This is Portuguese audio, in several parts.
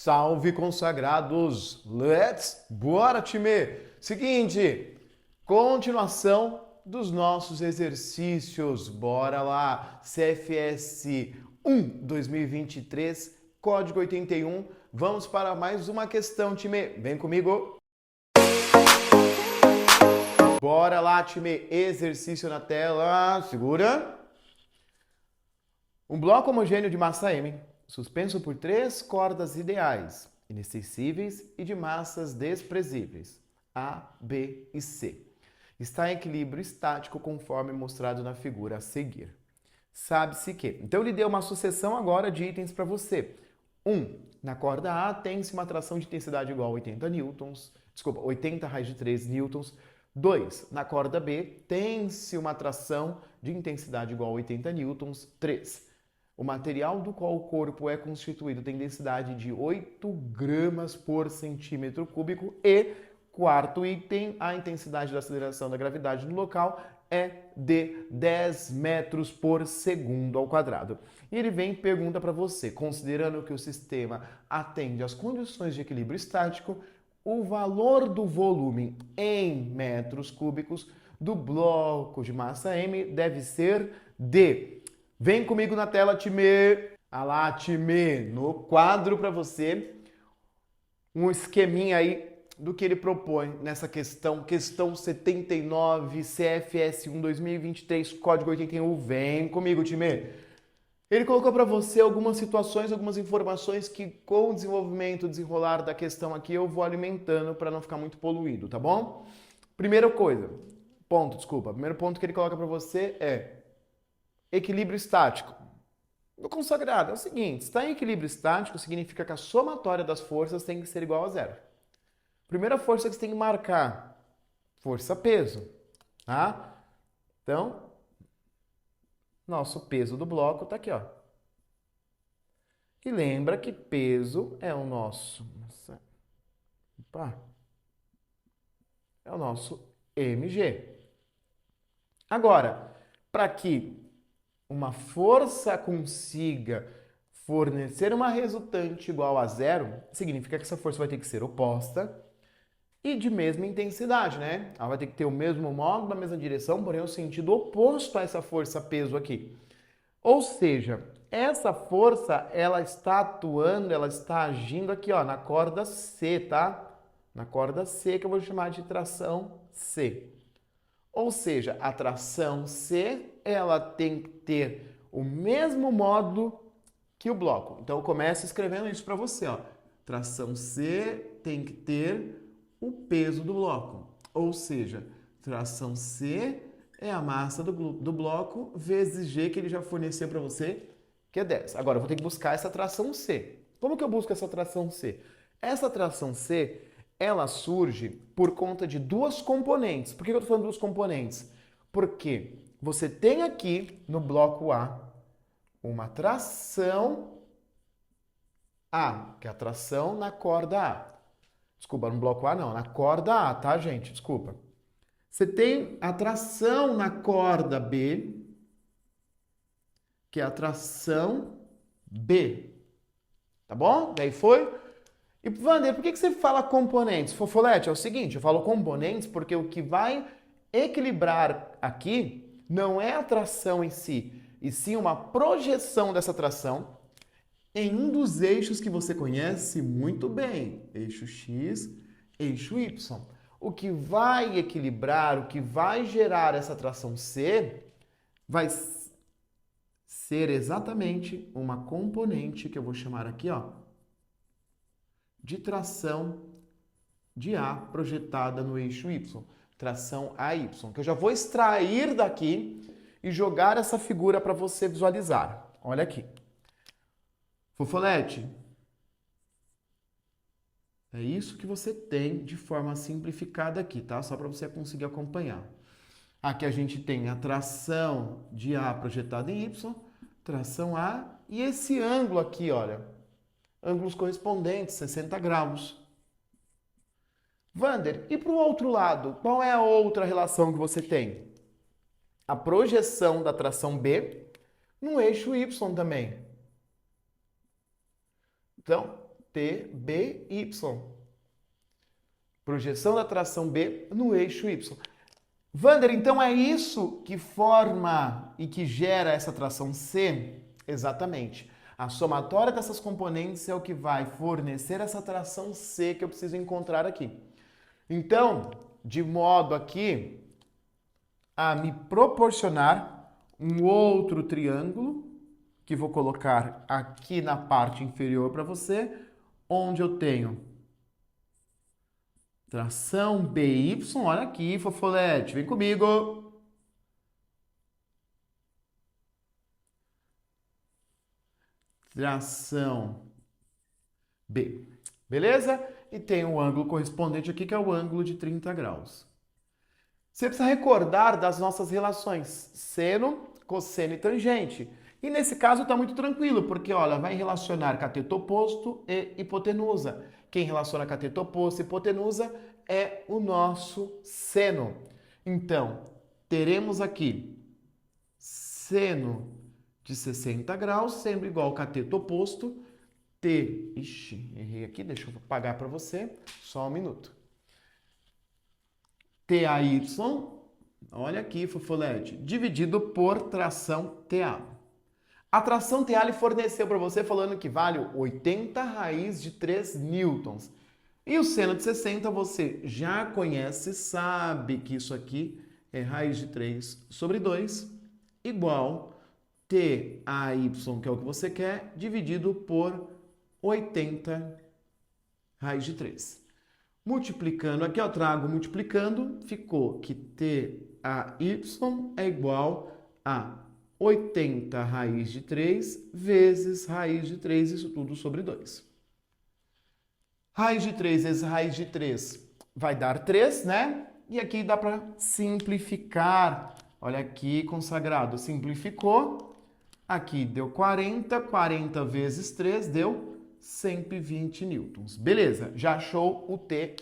Salve, consagrados! Bora, time! Seguinte, continuação dos nossos exercícios. Bora lá! CFS 1 2023, código 81. Vamos para mais uma questão, time. Vem comigo. Bora lá, time. Exercício na tela. Segura. Um bloco homogêneo de massa M, suspenso por 3 cordas ideais, inextensíveis e de massas desprezíveis, A, B e C. Está em equilíbrio estático conforme mostrado na figura a seguir. Sabe-se que... Então ele deu uma sucessão agora de itens para você. Na corda A tem-se uma tração de intensidade igual a 80 raios de 3 newtons. 2. Na corda B tem-se uma tração de intensidade igual a 80 newtons. 3. O material do qual o corpo é constituído tem densidade de 8 gramas por centímetro cúbico e, quarto item, a intensidade da aceleração da gravidade no local é de 10 metros por segundo ao quadrado. E ele vem e pergunta para você, considerando que o sistema atende às condições de equilíbrio estático, o valor do volume em metros cúbicos do bloco de massa M deve ser de... Vem comigo na tela, time. Ah lá, time. No quadro para você, um esqueminha aí do que ele propõe nessa questão 79, CFS 1 2023, código 81. Vem comigo, time. Ele colocou para você algumas situações, algumas informações que com o desenvolvimento, desenrolar da questão aqui, eu vou alimentando para não ficar muito poluído, tá bom? Primeiro ponto que ele coloca para você é equilíbrio estático. No consagrado é o seguinte, está em equilíbrio estático significa que a somatória das forças tem que ser igual a zero. Primeira força que você tem que marcar, força-peso, tá? Então, nosso peso do bloco está aqui, ó. E lembra que peso é o nosso... é o nosso mg. Agora, para que uma força consiga fornecer uma resultante igual a zero, significa que essa força vai ter que ser oposta e de mesma intensidade, né? Ela vai ter que ter o mesmo módulo, a mesma direção, porém o sentido oposto a essa força peso aqui. Ou seja, essa força, ela está atuando, ela está agindo aqui, ó, na corda C, tá? Na corda C, que eu vou chamar de tração C. Ou seja, a tração C, ela tem que ter o mesmo módulo que o bloco. Então, eu começo escrevendo isso para você, ó. Tração C tem que ter o peso do bloco. Ou seja, tração C é a massa do bloco vezes G, que ele já forneceu para você, que é 10. Agora, eu vou ter que buscar essa tração C. Como que eu busco essa tração C? Essa tração C... ela surge por conta de duas componentes. Por que eu estou falando duas componentes? Porque você tem aqui no bloco A uma tração A, que é a tração na corda A. Desculpa, no bloco A não, na corda A, tá, gente? Desculpa. Você tem a tração na corda B, que é a tração B. Tá bom? Daí foi... E, Wander, por que você fala componentes? Fofolete, é o seguinte, eu falo componentes porque o que vai equilibrar aqui não é a tração em si, e sim uma projeção dessa tração em um dos eixos que você conhece muito bem, eixo X, eixo Y. O que vai equilibrar, o que vai gerar essa tração C, vai ser exatamente uma componente que eu vou chamar aqui, ó, de tração de A projetada no eixo Y, tração AY, que eu já vou extrair daqui e jogar essa figura para você visualizar. Olha aqui. Fofolete, é isso que você tem de forma simplificada aqui, tá? Só para você conseguir acompanhar. Aqui a gente tem a tração de A projetada em Y, tração A, e esse ângulo aqui, olha, ângulos correspondentes, 60 graus. Wander, e para o outro lado, qual é a outra relação que você tem? A projeção da tração B no eixo Y também. Então, TBY. Projeção da tração B no eixo Y. Wander, então é isso que forma e que gera essa tração C? Exatamente. A somatória dessas componentes é o que vai fornecer essa tração C que eu preciso encontrar aqui. Então, de modo aqui a me proporcionar um outro triângulo, que vou colocar aqui na parte inferior para você, onde eu tenho tração BY, olha aqui, fofolete, vem comigo. Tração B, beleza? E tem o ângulo correspondente aqui, que é o ângulo de 30 graus. Você precisa recordar das nossas relações, seno, cosseno e tangente. E nesse caso está muito tranquilo, porque olha, vai relacionar cateto oposto e hipotenusa. Quem relaciona cateto oposto e hipotenusa é o nosso seno. Então, teremos aqui seno de 60 graus, sendo igual ao cateto oposto, T. Ixi, errei aqui, deixa eu apagar para você, só um minuto. TAY, olha aqui, fofolete, dividido por tração TA. A tração TA ele forneceu para você falando que vale 80 raiz de 3 newtons. E o seno de 60 você já conhece, sabe que isso aqui é raiz de 3 sobre 2, igual TAY, que é o que você quer, dividido por 80 raiz de 3. Multiplicando, aqui eu trago multiplicando, ficou que TAY é igual a 80 raiz de 3 vezes raiz de 3, isso tudo sobre 2. Raiz de 3 vezes raiz de 3 vai dar 3, né? E aqui dá para simplificar. Olha aqui, consagrado, simplificou. Aqui deu 40, 40 vezes 3 deu 120 newtons. Beleza, já achou o TAY.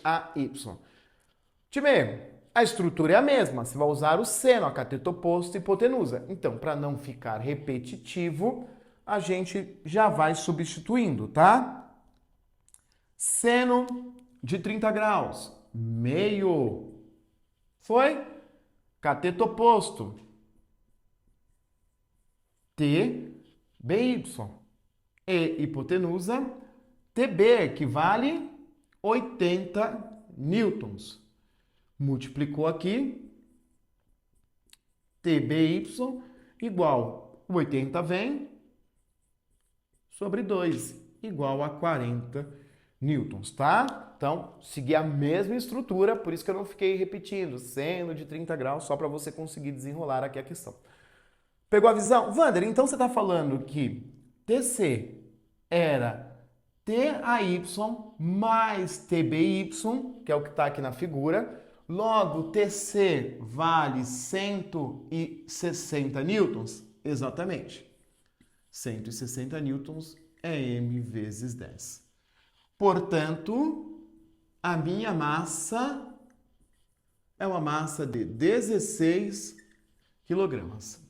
Time, a estrutura é a mesma, você vai usar o seno, a cateto oposto e hipotenusa. Então, para não ficar repetitivo, a gente já vai substituindo, tá? Seno de 30 graus, meio. Foi? Cateto oposto. TBY. E hipotenusa, TB, que vale 80 newtons. Multiplicou aqui, TBY igual 80 vem sobre 2, igual a 40 newtons, tá? Então, segui a mesma estrutura, por isso que eu não fiquei repetindo, seno de 30 graus, só para você conseguir desenrolar aqui a questão. Pegou a visão? Wander, então você está falando que TC era TAY mais TBY, que é o que está aqui na figura. Logo, TC vale 160 newtons? Exatamente. 160 newtons é M vezes 10. Portanto, a minha massa é uma massa de 16 quilogramas.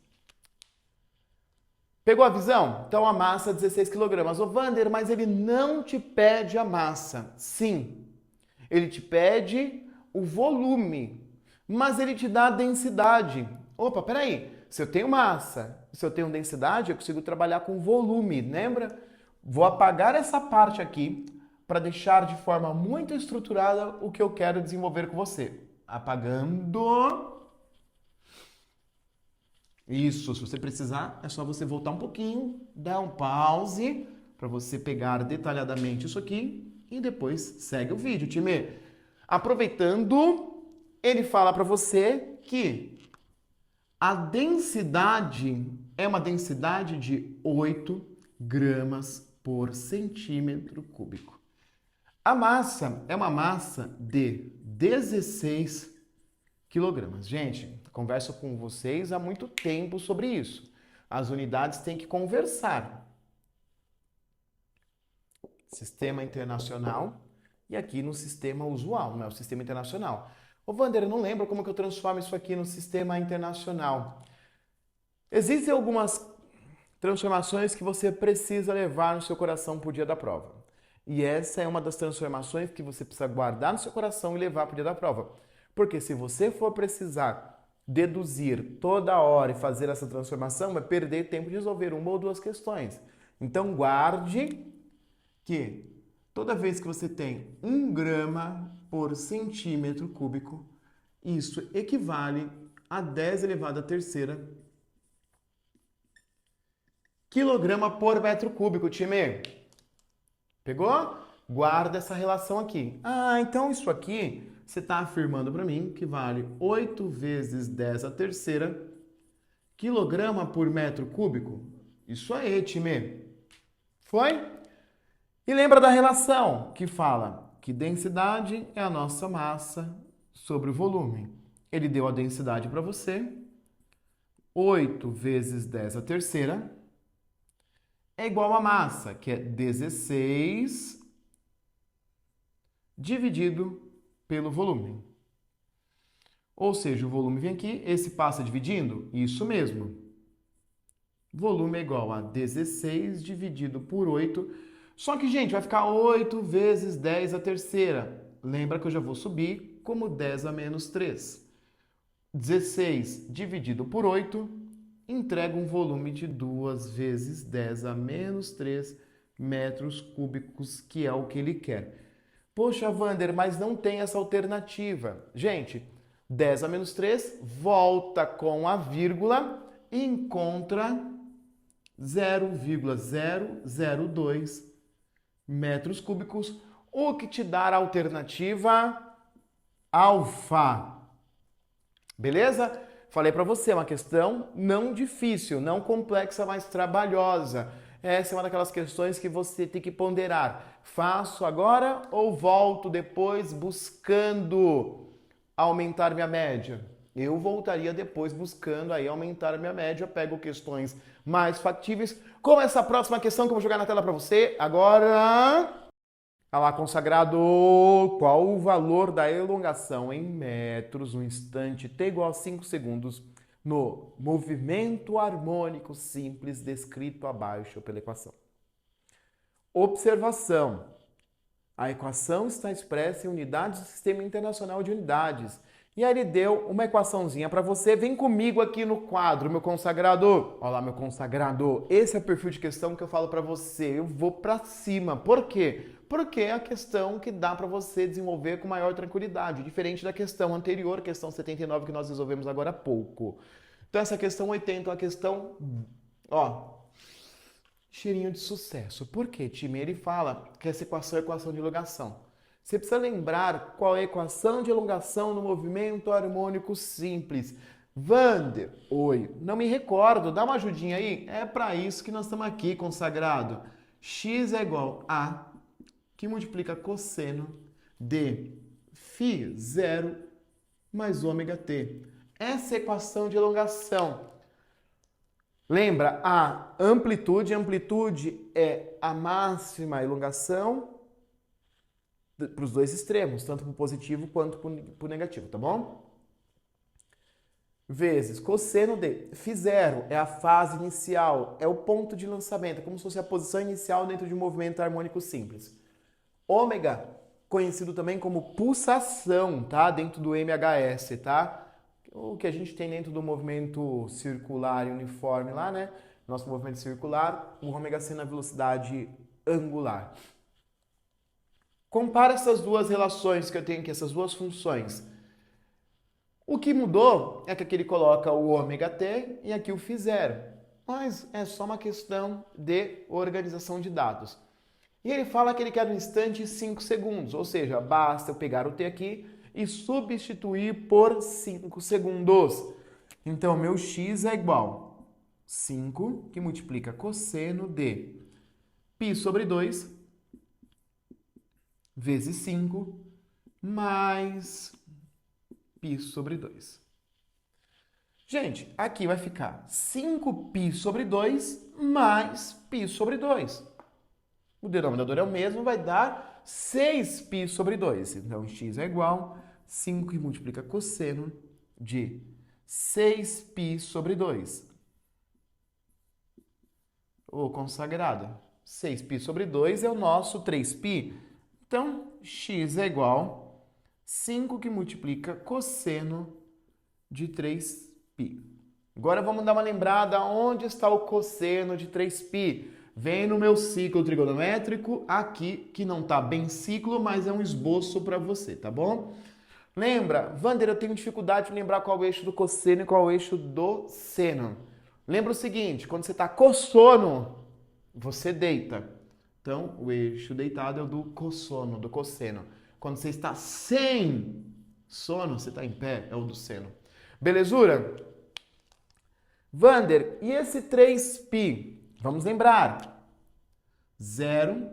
Pegou a visão? Então a massa é 16 kg. Ô Wander, mas ele não te pede a massa. Sim, ele te pede o volume, mas ele te dá a densidade. Opa, peraí, se eu tenho massa, se eu tenho densidade, eu consigo trabalhar com volume, lembra? Vou apagar essa parte aqui para deixar de forma muito estruturada o que eu quero desenvolver com você. Apagando. Isso, se você precisar, é só você voltar um pouquinho, dar um pause para você pegar detalhadamente isso aqui e depois segue o vídeo, time. Aproveitando, ele fala para você que a densidade é uma densidade de 8 gramas por centímetro cúbico. A massa é uma massa de 16 quilogramas. Gente, converso com vocês há muito tempo sobre isso. As unidades têm que conversar. Sistema internacional e aqui no sistema usual, não é o sistema internacional. Ô Wander, eu não lembro como que eu transformo isso aqui no sistema internacional. Existem algumas transformações que você precisa levar no seu coração por dia da prova. E essa é uma das transformações que você precisa guardar no seu coração e levar para o dia da prova. Porque se você for precisar deduzir toda hora e fazer essa transformação, vai perder tempo de resolver uma ou duas questões. Então guarde que toda vez que você tem 1 grama por centímetro cúbico, isso equivale a 10 elevado à terceira quilograma por metro cúbico, time. Pegou? Guarda essa relação aqui. Ah, então isso aqui você está afirmando para mim que vale 8 vezes 10 à terceira quilograma por metro cúbico? Isso aí, time. Foi? E lembra da relação que fala que densidade é a nossa massa sobre o volume. Ele deu a densidade para você. 8 vezes 10 à terceira é igual a massa, que é 16 dividido pelo volume. Ou seja, o volume vem aqui, esse passa dividindo? Isso mesmo. Volume é igual a 16 dividido por 8. Só que, gente, vai ficar 8 vezes 10 à terceira. Lembra que eu já vou subir como 10 a menos 3. 16 dividido por 8 entrega um volume de 2 vezes 10 a menos 3 metros cúbicos, que é o que ele quer. Poxa, Wander, mas não tem essa alternativa. Gente, 10 a menos 3, volta com a vírgula e encontra 0,002 metros cúbicos, o que te dá a alternativa alfa. Beleza? Falei para você, é uma questão não difícil, não complexa, mas trabalhosa. Essa é uma daquelas questões que você tem que ponderar. Faço agora ou volto depois buscando aumentar minha média? Eu voltaria depois buscando aí aumentar a minha média. Pego questões mais factíveis, como essa próxima questão que eu vou jogar na tela para você. Agora... Olá, consagrado! Qual o valor da elongação em metros no instante t igual a 5 segundos no movimento harmônico simples descrito abaixo pela equação? Observação. A equação está expressa em unidades do Sistema Internacional de Unidades. E aí ele deu uma equaçãozinha para você. Vem comigo aqui no quadro, meu consagrado. Olá, meu consagrado. Esse é o perfil de questão que eu falo para você. Eu vou para cima. Por quê? Porque é a questão que dá para você desenvolver com maior tranquilidade, diferente da questão anterior, questão 79, que nós resolvemos agora há pouco. Então, essa questão 80 é uma questão, cheirinho de sucesso. Por quê, time? Ele fala que essa equação é equação de elongação. Você precisa lembrar qual é a equação de elongação no movimento harmônico simples. Wander, oi, não me recordo, dá uma ajudinha aí? É para isso que nós estamos aqui, consagrado. X é igual a que multiplica cosseno de φ0 mais ômega t. Essa é a equação de elongação. Lembra, a amplitude é a máxima elongação para os dois extremos, tanto para o positivo quanto para o negativo, tá bom? Vezes cosseno de φ0 é a fase inicial, é o ponto de lançamento, é como se fosse a posição inicial dentro de um movimento harmônico simples. Ômega, conhecido também como pulsação, tá? Dentro do MHS, tá? O que a gente tem dentro do movimento circular e uniforme lá, né? Nosso movimento circular, o ômega sendo a velocidade angular. Compara essas duas relações que eu tenho aqui, essas duas funções. O que mudou é que aqui ele coloca o ômega t e aqui o φ0. Mas é só uma questão de organização de dados. E ele fala que ele quer no instante 5 segundos, ou seja, basta eu pegar o t aqui e substituir por 5 segundos. Então, meu x é igual a 5, que multiplica cosseno de π sobre 2, vezes 5, mais π sobre 2. Gente, aqui vai ficar 5π sobre 2 mais π sobre 2. O denominador é o mesmo, vai dar 6π sobre 2. Então, x é igual a 5 que multiplica cosseno de 6π sobre 2. Ô, consagrada, 6π sobre 2 é o nosso 3π. Então, x é igual a 5 que multiplica cosseno de 3π. Agora vamos dar uma lembrada onde está o cosseno de 3π. Vem no meu ciclo trigonométrico aqui, que não está bem ciclo, mas é um esboço para você, tá bom? Lembra, Wander, eu tenho dificuldade de lembrar qual é o eixo do cosseno e qual é o eixo do seno. Lembra o seguinte, quando você está com sono, você deita. Então, o eixo deitado é o do cossono, do cosseno. Quando você está sem sono, você está em pé, é o do seno. Belezura? Wander, e esse 3π? Vamos lembrar. 0π,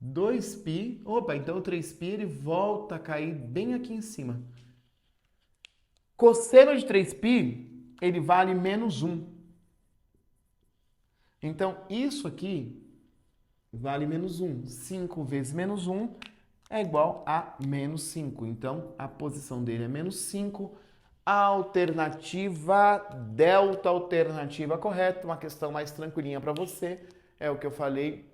2π. Opa, então o 3π ele volta a cair bem aqui em cima. Cosseno de 3π, ele vale menos 1. Então, isso aqui vale menos 1. 5 vezes menos 1 é igual a menos 5. Então, a posição dele é menos 5. Alternativa delta, alternativa correta. Uma questão mais tranquilinha para você. É o que eu falei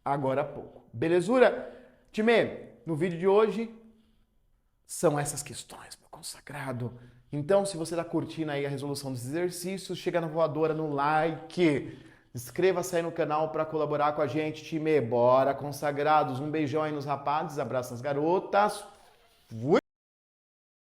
agora há pouco. Belezura? Time, no vídeo de hoje são essas questões, meu consagrado. Então, se você está curtindo aí a resolução dos exercícios, chega na voadora no like. Inscreva-se aí no canal para colaborar com a gente, time. Bora, consagrados. Um beijão aí nos rapazes, abraço nas garotas. Fui!